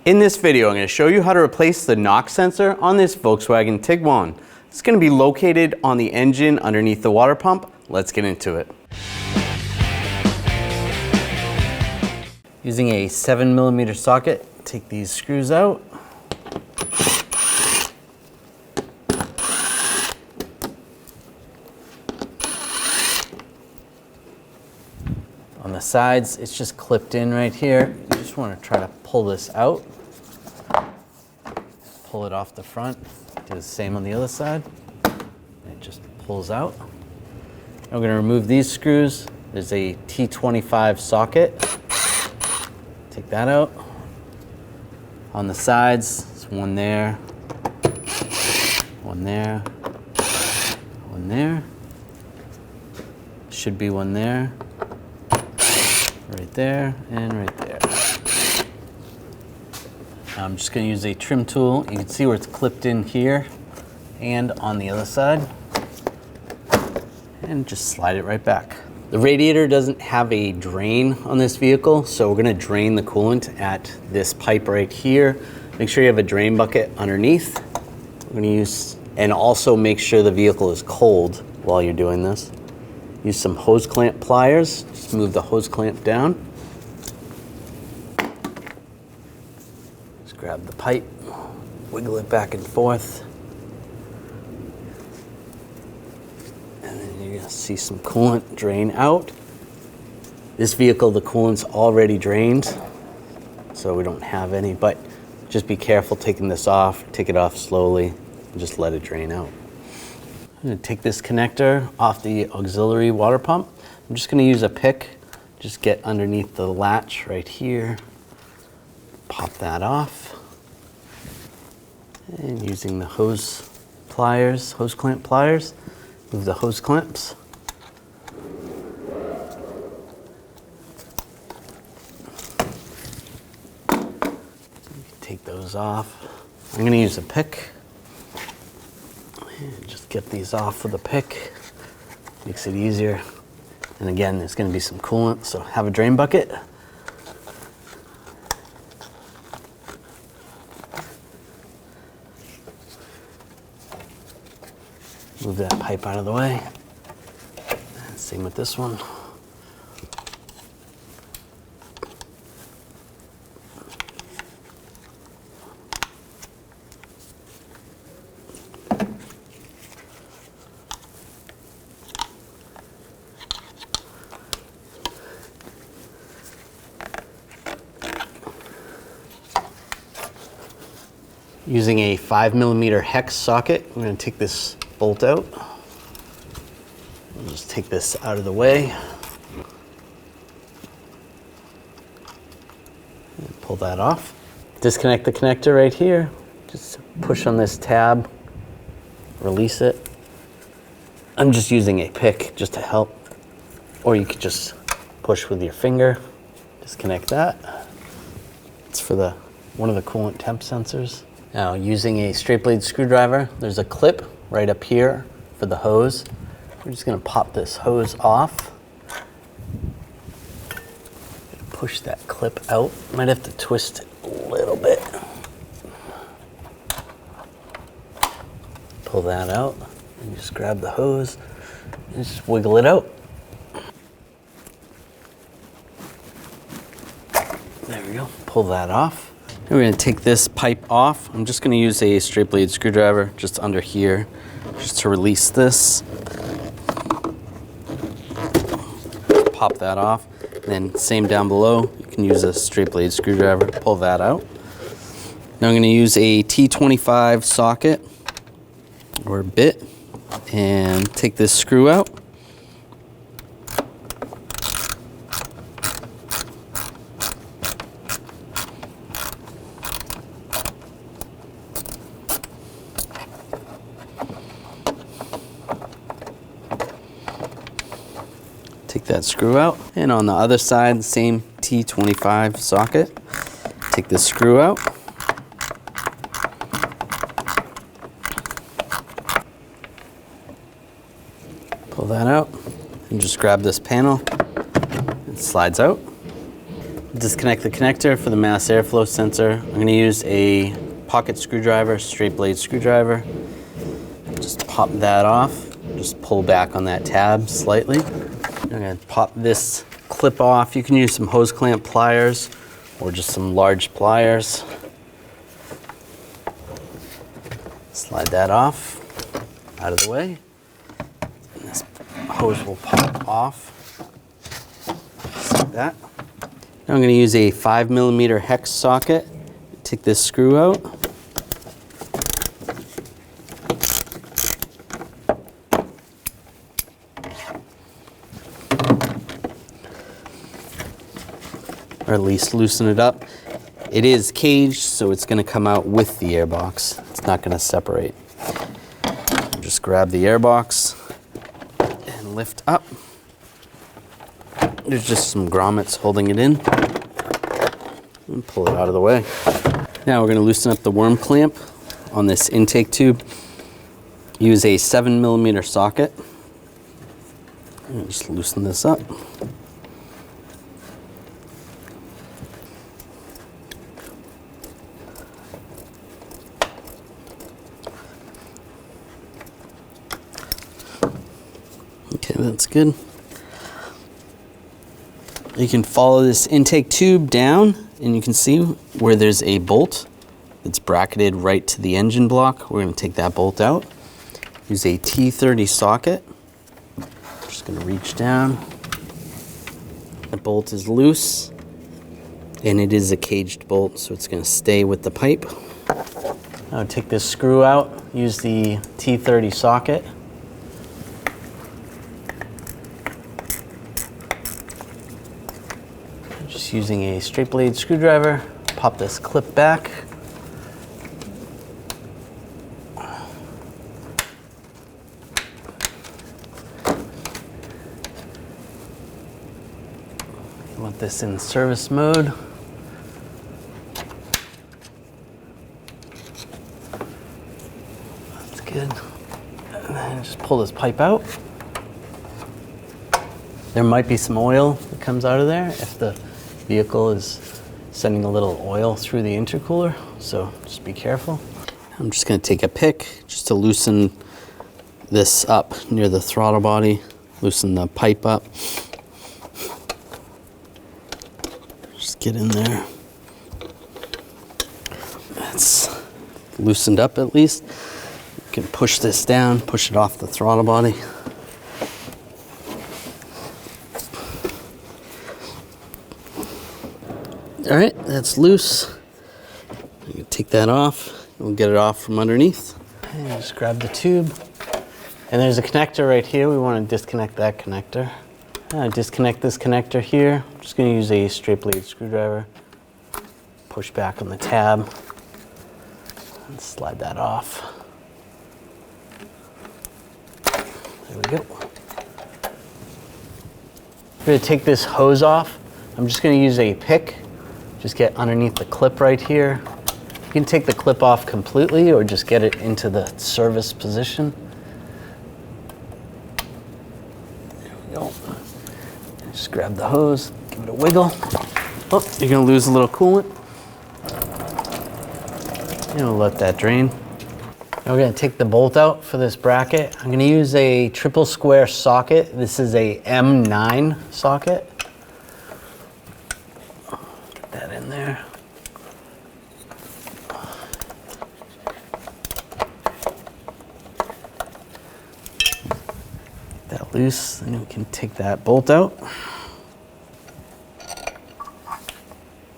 In this video, I'm going to show you how to replace the knock sensor on this Volkswagen Tiguan. It's going to be located on the engine underneath the water pump. Let's get into it. Using a 7mm socket, take these screws out. On the sides, it's just clipped in right here. You just want to try to pull this out. Pull it off the front. Do the same on the other side. It just pulls out. I'm going to remove these screws. There's a T25 socket. Take that out. On the sides, there's one there, one there, one there. Should be one there. Right there and right there. I'm just going to use a trim tool. You can see where it's clipped in here and on the other side. And just slide it right back. The radiator doesn't have a drain on this vehicle, so we're going to drain the coolant at this pipe right here. Make sure you have a drain bucket underneath. We're going to use, and also make sure the vehicle is cold while you're doing this. Use some hose clamp pliers. Just move the hose clamp down. Just grab the pipe, wiggle it back and forth. And then you're gonna see some coolant drain out. This vehicle, the coolant's already drained, so we don't have any, but just be careful taking this off. Take it off slowly and just let it drain out. I'm going to take this connector off the auxiliary water pump. I'm just going to use a pick, just get underneath the latch right here, pop that off, and using the hose pliers, hose clamp pliers, move the hose clamps. Take those off. I'm going to use a pick. And just get these off with a pick. Makes it easier. And again, there's going to be some coolant, so have a drain bucket. Move that pipe out of the way. And same with this one. Using a 5mm hex socket, we're going to take this bolt out. We'll just take this out of the way. And pull that off. Disconnect the connector right here. Just push on this tab, release it. I'm just using a pick just to help, or you could just push with your finger. Disconnect that. It's for one of the coolant temp sensors. Now, using a straight blade screwdriver, there's a clip right up here for the hose. We're just going to pop this hose off. Push that clip out. Might have to twist it a little bit. Pull that out and just grab the hose and just wiggle it out. There we go. Pull that off. We're going to take this pipe off. I'm just going to use a straight blade screwdriver just under here, just to release this. Pop that off. And then same down below, you can use a straight blade screwdriver, pull that out. Now I'm going to use a T25 socket or bit and take this screw out. Take that screw out, and on the other side, same T25 socket. Take this screw out. Pull that out, and just grab this panel. It slides out. Disconnect the connector for the mass airflow sensor. I'm going to use a pocket screwdriver, straight blade screwdriver. Just pop that off. Just pull back on that tab slightly. I'm going to pop this clip off. You can use some hose clamp pliers or just some large pliers. Slide that off, out of the way. And this hose will pop off, just like that. Now I'm going to use a 5mm hex socket. Take this screw out. Or at least loosen it up. It is caged, so it's going to come out with the airbox. It's not going to separate. Just grab the airbox and lift up. There's just some grommets holding it in. And pull it out of the way. Now we're going to loosen up the worm clamp on this intake tube. Use a 7mm socket. And just loosen this up. Okay, that's good. You can follow this intake tube down and you can see where there's a bolt that's bracketed right to the engine block. We're going to take that bolt out. Use a T30 socket. Just going to reach down. The bolt is loose and it is a caged bolt, so it's going to stay with the pipe. Now take this screw out. Use the T30 socket. Just using a straight blade screwdriver, pop this clip back. You want this in service mode. That's good. And then just pull this pipe out. There might be some oil that comes out of there if the vehicle is sending a little oil through the intercooler, so just be careful. I'm just going to take a pick just to loosen this up near the throttle body, loosen the pipe up. Just get in there. That's loosened up at least. You can push this down, push it off the throttle body. All right, that's loose. You can take that off. We'll get it off from underneath. And just grab the tube. And there's a connector right here. We want to disconnect that connector. Disconnect this connector here. I'm just going to use a straight blade screwdriver. Push back on the tab. And slide that off. There we go. I'm going to take this hose off. I'm just going to use a pick. Just get underneath the clip right here. You can take the clip off completely or just get it into the service position. There we go. Just grab the hose, give it a wiggle. Oh, you're gonna lose a little coolant. And we'll let that drain. Now we're gonna take the bolt out for this bracket. I'm gonna use a triple square socket. This is a M9 socket. That in there. Get that loose, and we can take that bolt out.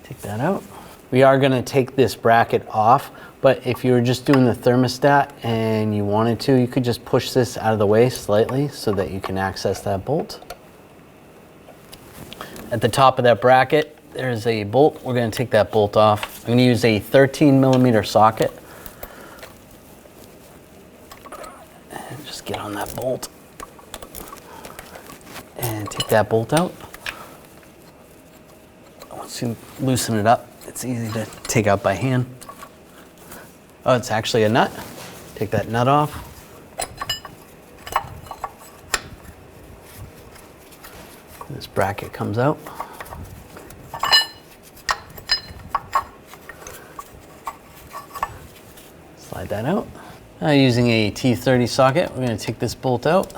Take that out. We are going to take this bracket off, but if you were just doing the thermostat and you wanted to, you could just push this out of the way slightly so that you can access that bolt. At the top of that bracket, there's a bolt. We're going to take that bolt off. I'm going to use a 13mm socket. And just get on that bolt. And take that bolt out. Once you loosen it up, it's easy to take out by hand. Oh, it's actually a nut. Take that nut off. This bracket comes out. slide that out. Now using a T30 socket, we're going to take this bolt out.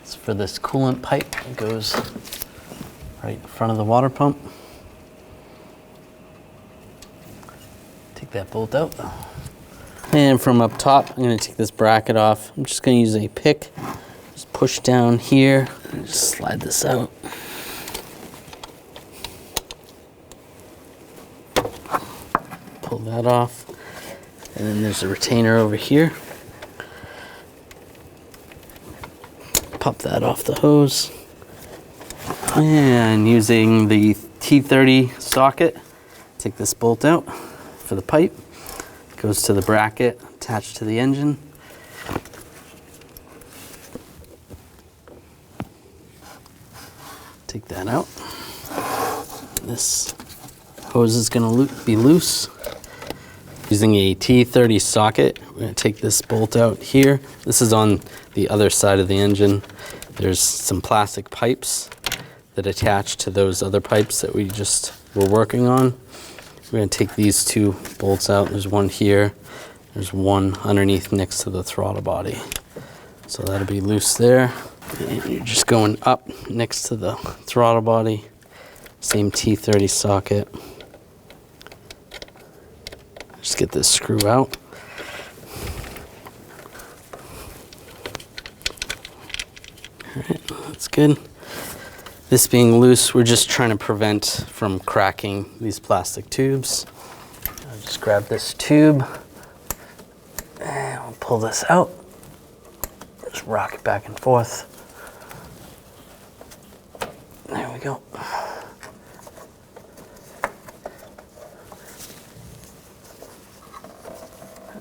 It's for this coolant pipe. It goes right in front of the water pump. Take that bolt out. And from up top, I'm going to take this bracket off. I'm just going to use a pick. Just push down here and just slide this out. Pull that off. And then there's a retainer over here. Pop that off the hose. And using the T30 socket, take this bolt out for the pipe. It goes to the bracket attached to the engine. Take that out. This hose is going to be loose. Using a T30 socket, we're going to take this bolt out here. This is on the other side of the engine. There's some plastic pipes that attach to those other pipes that we just were working on. We're going to take these two bolts out. There's one here. There's one underneath next to the throttle body. So that'll be loose there. And you're just going up next to the throttle body. Same T30 socket. Just get this screw out. All right, that's good. This being loose, we're just trying to prevent from cracking these plastic tubes. I'll just grab this tube and I'll pull this out. Just rock it back and forth. There we go.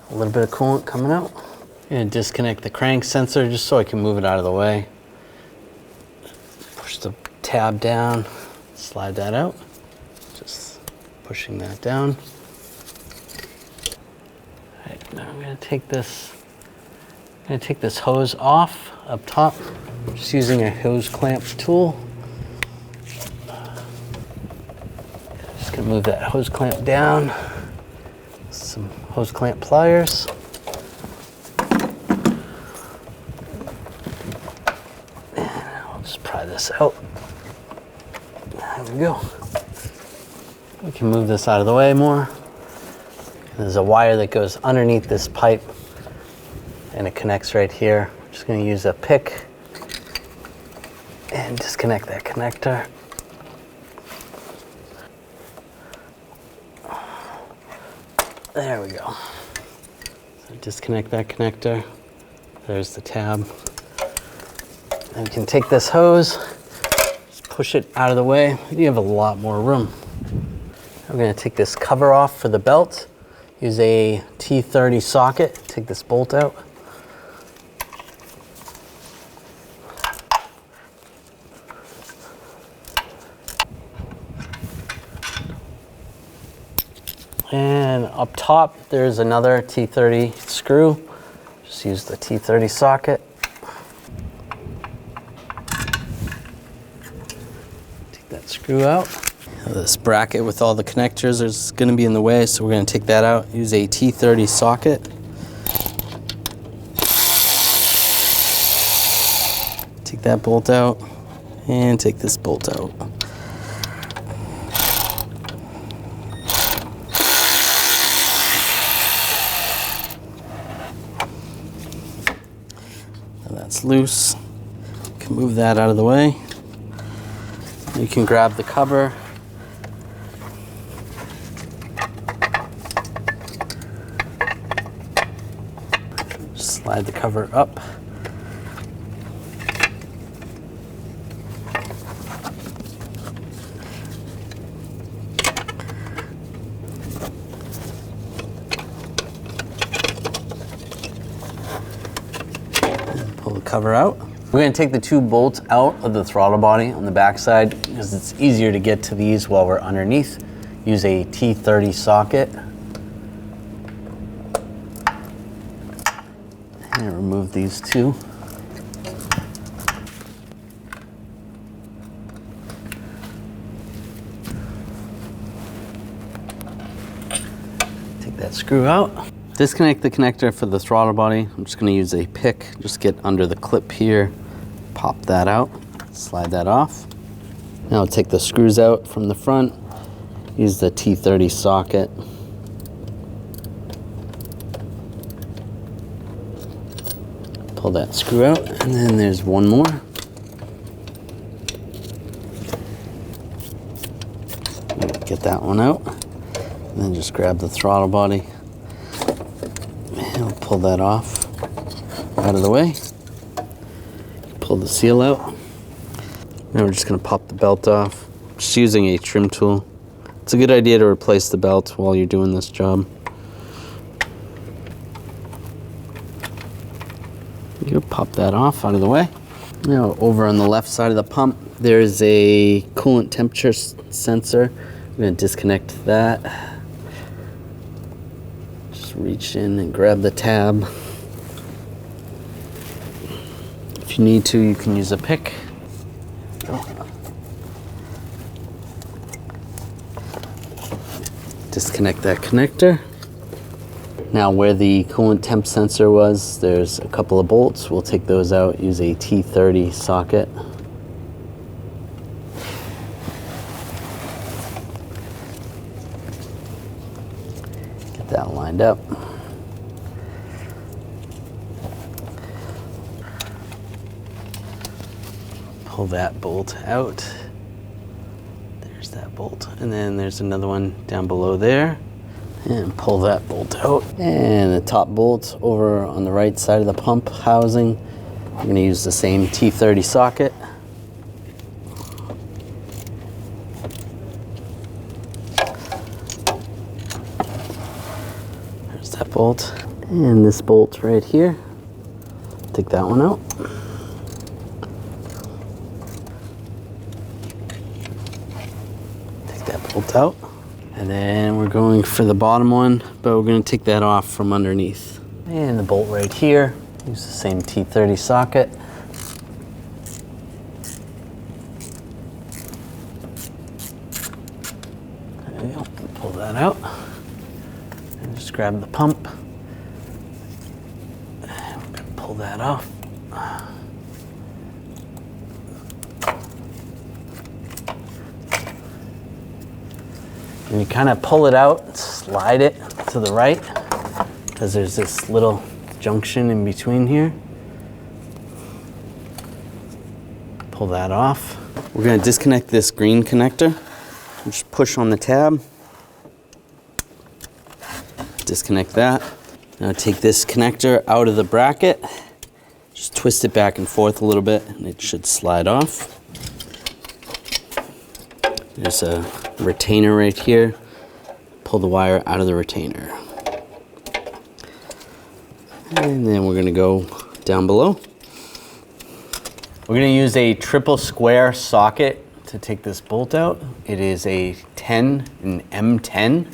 A little bit of coolant coming out. I'm going to disconnect the crank sensor just so I can move it out of the way. Push the tab down, slide that out. Just pushing that down. All right, now I'm going to take this. Hose off up top. Just using a hose clamp tool. Just going to move that hose clamp down. Some hose clamp pliers. And I'll just pry this out. There we go. We can move this out of the way more. There's a wire that goes underneath this pipe and it connects right here. I'm just going to use a pick and disconnect that connector. There we go. So disconnect that connector. There's the tab. And we can take this hose, just push it out of the way. You have a lot more room. I'm going to take this cover off for the belt. Use a T30 socket. Take this bolt out. And up top, there's another T30 screw. Just use the T30 socket. Take that screw out. Now this bracket with all the connectors is going to be in the way, so we're going to take that out. Use a T30 socket. Take that bolt out, and take this bolt out. That's loose. You can move that out of the way. You can grab the cover. Slide the cover up. Pull the cover out. We're going to take the two bolts out of the throttle body on the back side because it's easier to get to these while we're underneath. Use a T30 socket. And remove these two. that screw out. Disconnect the connector for the throttle body. I'm just gonna use a pick, just get under the clip here, pop that out, slide that off. Now I'll take the screws out from the front, use the T30 socket. Pull that screw out, and then there's one more. Get that one out, and then just grab the throttle body. And we'll pull that off, out of the way. Pull the seal out. Now we're just gonna pop the belt off. Just using a trim tool. It's a good idea to replace the belt while you're doing this job. You pop that off, out of the way. Now over on the left side of the pump, there's a coolant temperature sensor. I'm gonna disconnect that. Just reach in and grab the tab. If you need to, you can use a pick. Disconnect that connector. Now where the coolant temp sensor was, there's a couple of bolts. We'll take those out, use a T30 socket. Get that lined up. Pull that bolt out. There's that bolt. And then there's another one down below there. And pull that bolt out. And the top bolt over on the right side of the pump housing, I'm going to use the same T30 socket. There's that bolt. And this bolt right here. Take that one out. Take that bolt out. And then we're going for the bottom one, but we're going to take that off from underneath. And the bolt right here, use the same T30 socket. There you go. Pull that out. And just grab the pump. And we're going to pull that off. And you kind of pull it out, slide it to the right, because there's this little junction in between here. Pull that off. We're going to disconnect this green connector. Just push on the tab. Disconnect that. Now take this connector out of the bracket. Just twist it back and forth a little bit, and it should slide off. There's a retainer right here. Pull the wire out of the retainer. And then we're gonna go down below. We're gonna use a triple square socket to take this bolt out. It is a 10, an M10.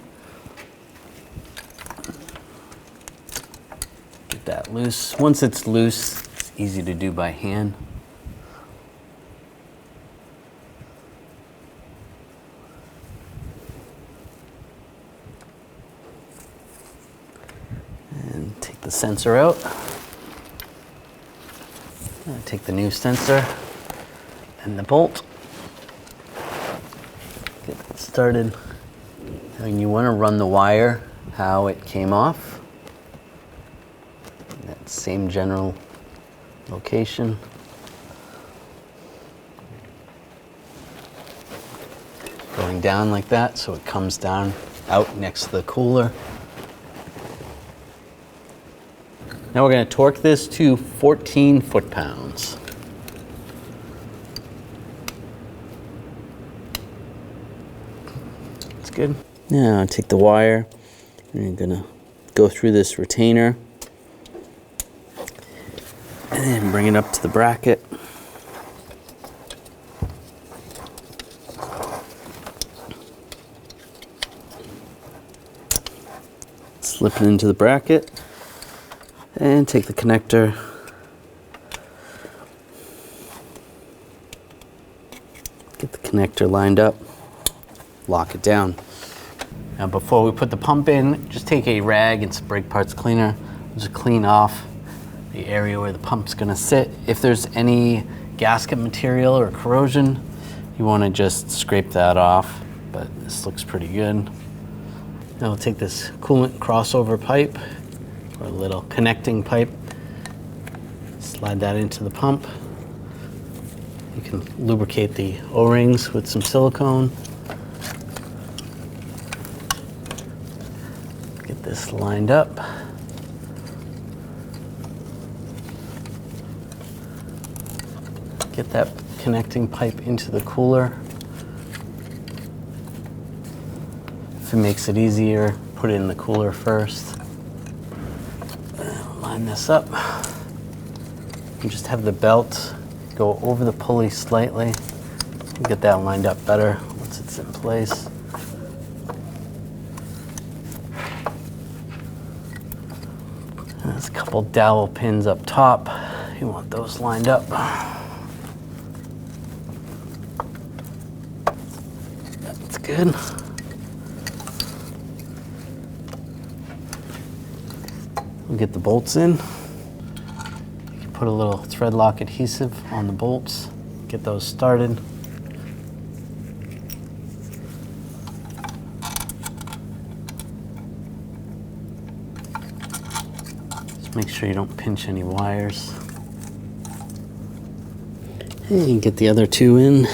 Get that loose. Once it's loose, it's easy to do by hand. The sensor out. Take the new sensor and the bolt. Get that started. And you want to run the wire how it came off. That same general location. Going down like that so it comes down out next to the cooler. Now we're going to torque this to 14 foot-pounds. That's good. Now take the wire, and you're going to go through this retainer, and then bring it up to the bracket. Slip it into the bracket. And take the connector, get the connector lined up, lock it down. Now before we put the pump in, just take a rag and some brake parts cleaner, just clean off the area where the pump's gonna sit. If there's any gasket material or corrosion, you wanna just scrape that off, but this looks pretty good. Now we'll take this coolant crossover pipe, or a little connecting pipe, slide that into the pump. You can lubricate the O-rings with some silicone. Get this lined up. Get that connecting pipe into the cooler. If it makes it easier, put it in the cooler first. Line this up. You just have the belt go over the pulley slightly. Get that lined up better once it's in place. And there's a couple dowel pins up top. You want those lined up. That's good. We'll get the bolts in. You can put a little thread lock adhesive on the bolts, get those started. Just make sure you don't pinch any wires. And get the other two in.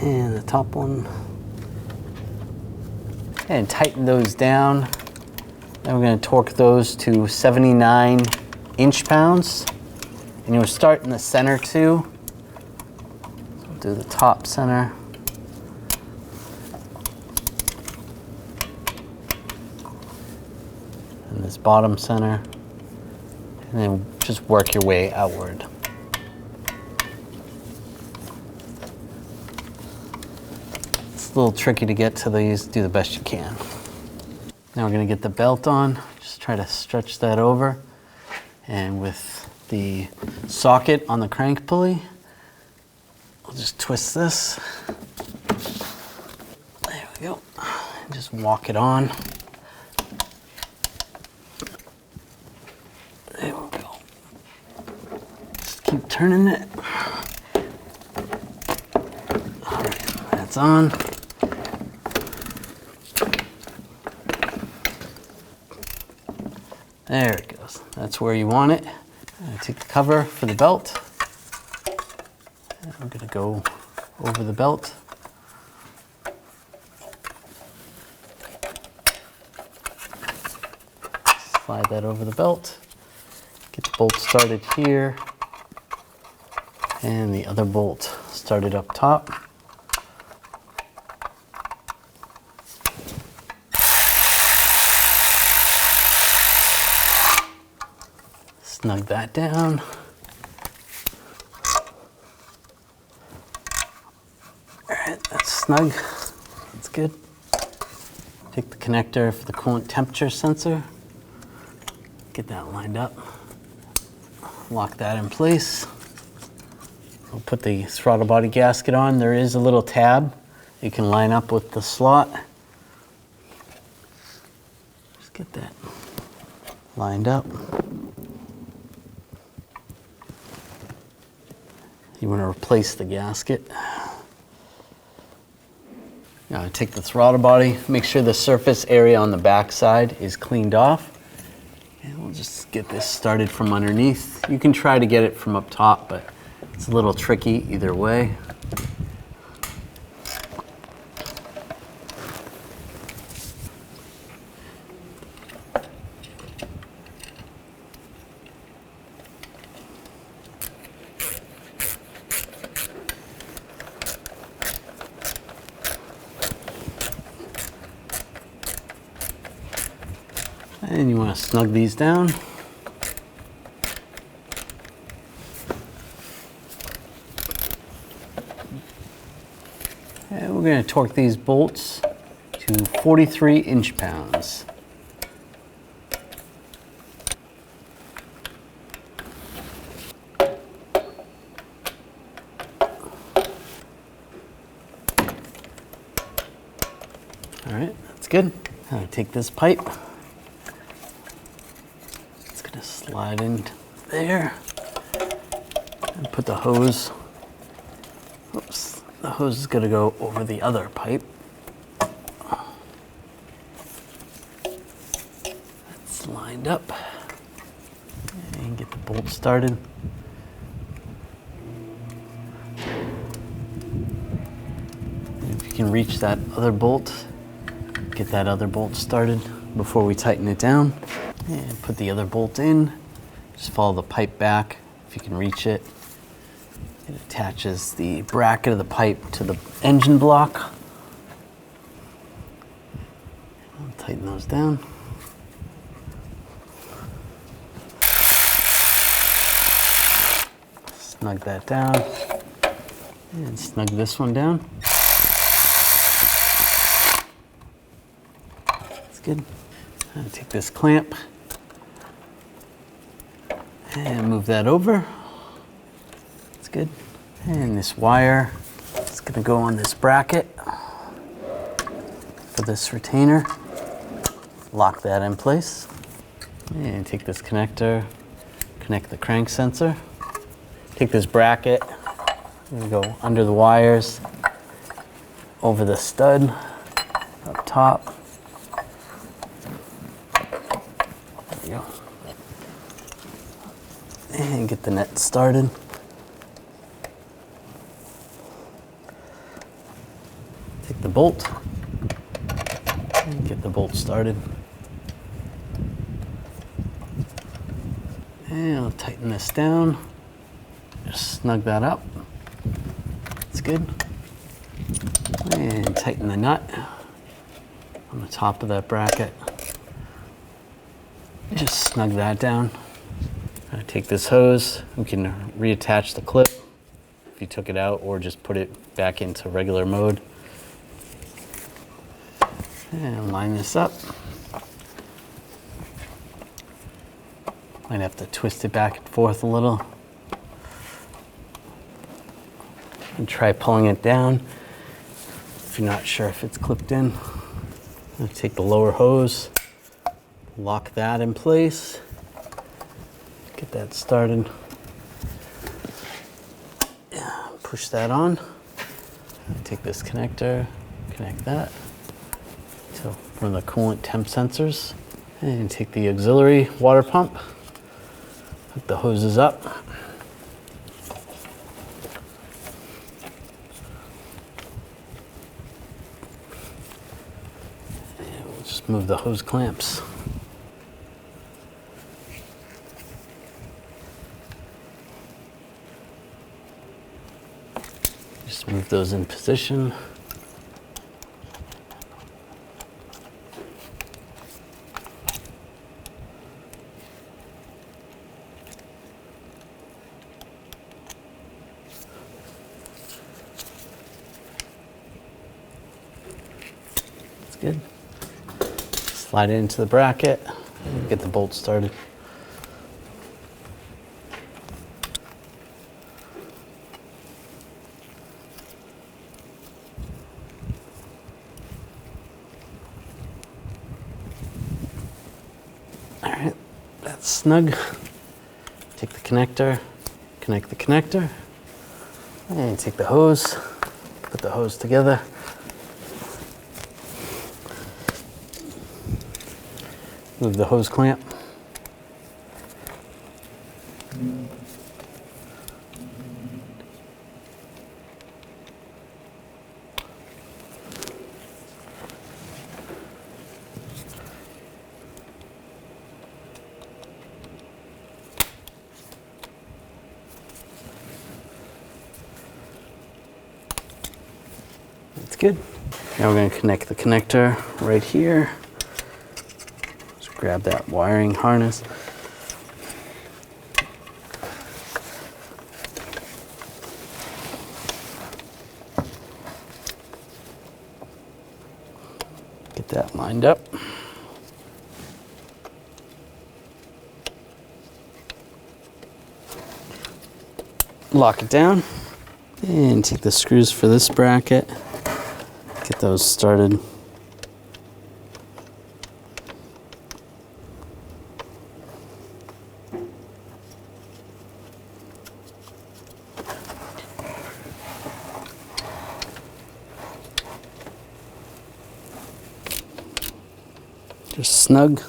And the top one. And tighten those down. Then we're going to torque those to 79 inch-pounds. And you'll start in the center too. So we'll do the top center. And this bottom center. And then just work your way outward. It's a little tricky to get to these, do the best you can. Now we're going to get the belt on, just try to stretch that over. And with the socket on the crank pulley, I'll just twist this. There we go. Just walk it on. There we go. Just keep turning it. All right, that's on. There it goes. That's where you want it. Take the cover for the belt. And I'm going to go over the belt. Slide that over the belt. Get the bolt started here. And the other bolt started up top. Snug that down. All right, that's snug. That's good. Take the connector for the coolant temperature sensor. Get that lined up. Lock that in place. We'll put the throttle body gasket on. There is a little tab you can line up with the slot. Just get that lined up. You want to replace the gasket. Now take the throttle body, make sure the surface area on the back side is cleaned off. And we'll just get this started from underneath. You can try to get it from up top, but it's a little tricky either way. And you want to snug these down. And we're going to torque these bolts to 43 inch-pounds. good. Now take this pipe. It's gonna slide in there and put the hose. Oops, the hose is gonna go over the other pipe. That's lined up. And get the bolt started. If you can reach that other bolt, get that other bolt started before we tighten it down. And put the other bolt in. Just follow the pipe back if you can reach it. It attaches the bracket of the pipe to the engine block. I'll tighten those down. Snug that down. And snug this one down. That's good. I'll take this clamp and move that over. That's good. And this wire is going to go on this bracket for this retainer. Lock that in place. And take this connector, connect the crank sensor. Take this bracket, and go under the wires, over the stud, up top. There we go. And get the net started. Take the bolt, and get the bolt started. And I'll tighten this down. Just snug that up. That's good. And tighten the nut on the top of that bracket. Just snug that down. Take this hose. We can reattach the clip if you took it out, or just put it back into regular mode. And line this up. Might have to twist it back and forth a little. And try pulling it down if you're not sure if it's clipped in. I'll take the lower hose, lock that in place, get that started. Push that on. Take this connector, connect that to one of the coolant temp sensors, and take the auxiliary water pump, hook the hoses up. Move the hose clamps. Just move those in position. That's good. Slide it into the bracket and get the bolt started. All right, that's snug. Take the connector, connect the connector, and take the hose, put the hose together. Move the hose clamp. That's good. Now we're going to connect the connector right here. Grab that wiring harness. Get that lined up. Lock it down and take the screws for this bracket. Get those started. Just snug.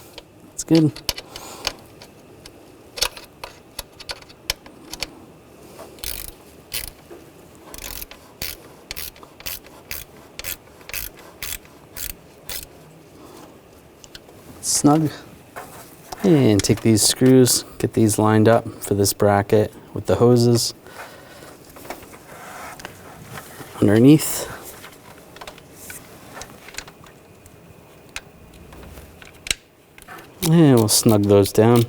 That's good. Snug. And take these screws, get these lined up for this bracket with the hoses underneath. And we'll snug those down.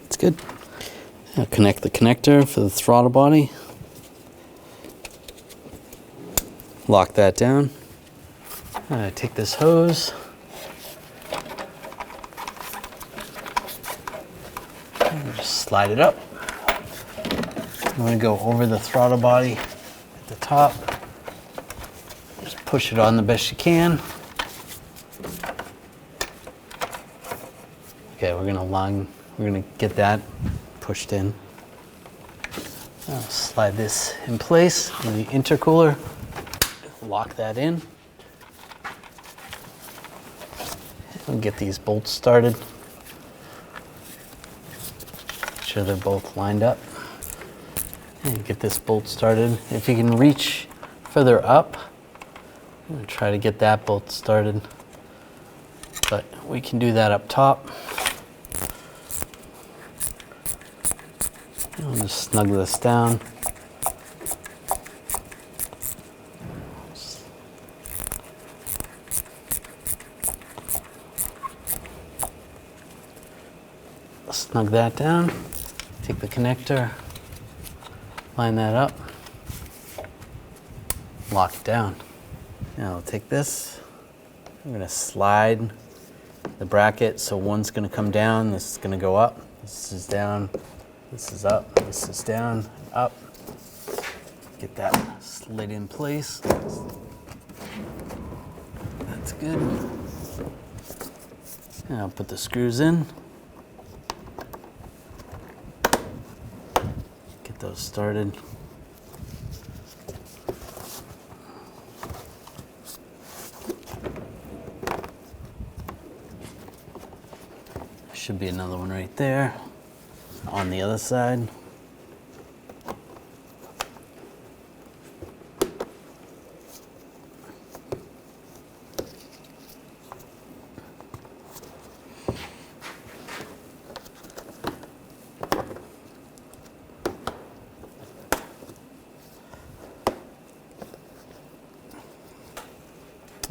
It's good. Now connect the connector for the throttle body. Lock that down. Take this hose. And just slide it up. I'm going to go over the throttle body at the top. Just push it on the best you can. Okay, we're gonna get that pushed in. I'll slide this in place with the intercooler. Lock that in. And get these bolts started. Make sure they're both lined up. And get this bolt started. If you can reach further up, I'm gonna try to get that bolt started. But we can do that up top. I'll just snug this down. Snug that down. Take the connector, line that up, lock it down. Now I'll take this. I'm going to slide the bracket so one's going to come down, this is going to go up, this is down, this is up, this is down, up. Get that slid in place. That's good. Now I'll put the screws in. Get those started. Should be another one right there on the other side.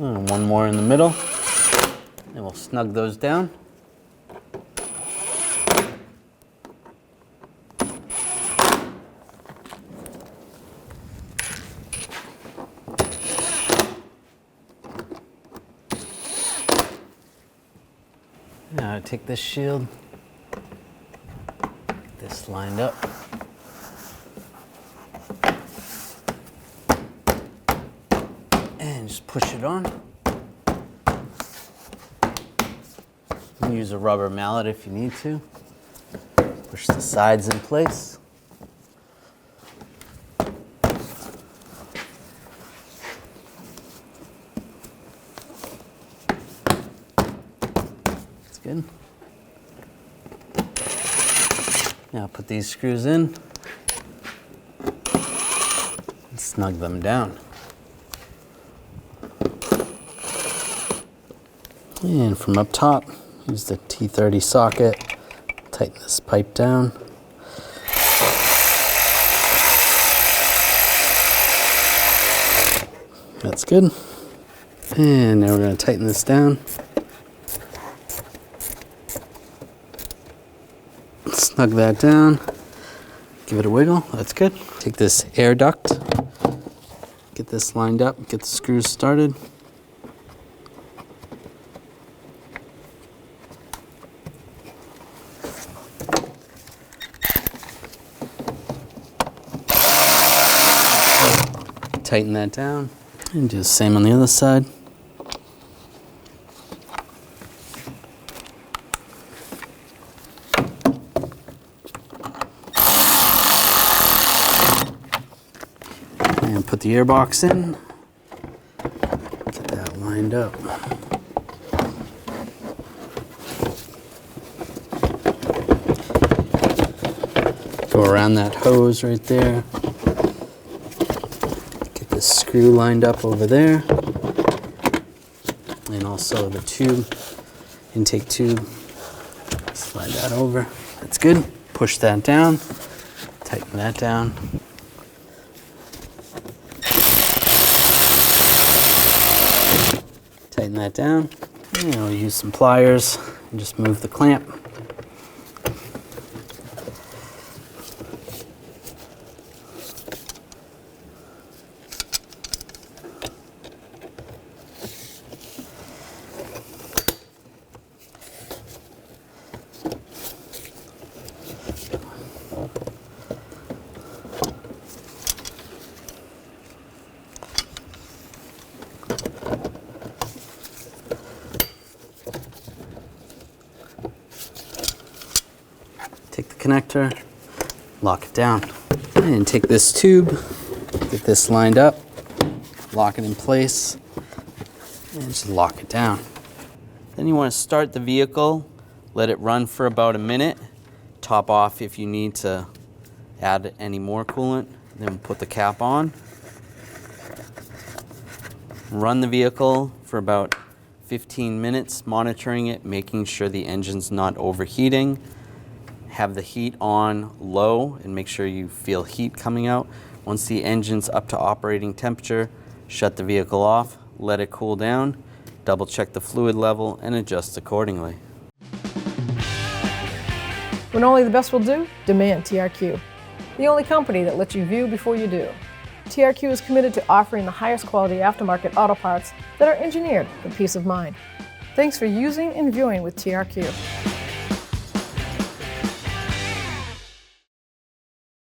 And one more in the middle, and we'll snug those down. Now I take this shield, get this lined up. And just push it on. You can use a rubber mallet if you need to. Push the sides in place. That's good. Now put these screws in and snug them down. And from up top, use the T30 socket, tighten this pipe down. That's good. And now we're going to tighten this down. Snug that down. Give it a wiggle. That's good. Take this air duct, get this lined up, get the screws started. Tighten that down and do the same on the other side. put the airbox in, get that lined up. Go around that hose right there. Get this screw lined up over there. And also the tube, intake tube. Slide that over. That's good. Push that down. Tighten that down. Tighten that down. And I'll use some pliers and just move the clamp. Take the connector, lock it down, and take this tube, get this lined up, lock it in place, and just lock it down. Then you want to start the vehicle, let it run for about a minute, top off if you need to add any more coolant, then put the cap on. Run the vehicle for about 15 minutes, monitoring it, making sure the engine's not overheating. Have the heat on low and make sure you feel heat coming out. Once the engine's up to operating temperature, shut the vehicle off, let it cool down, double check the fluid level and adjust accordingly. When only the best will do, demand TRQ. The only company that lets you view before you do. TRQ is committed to offering the highest quality aftermarket auto parts that are engineered for peace of mind. Thanks for using and viewing with TRQ.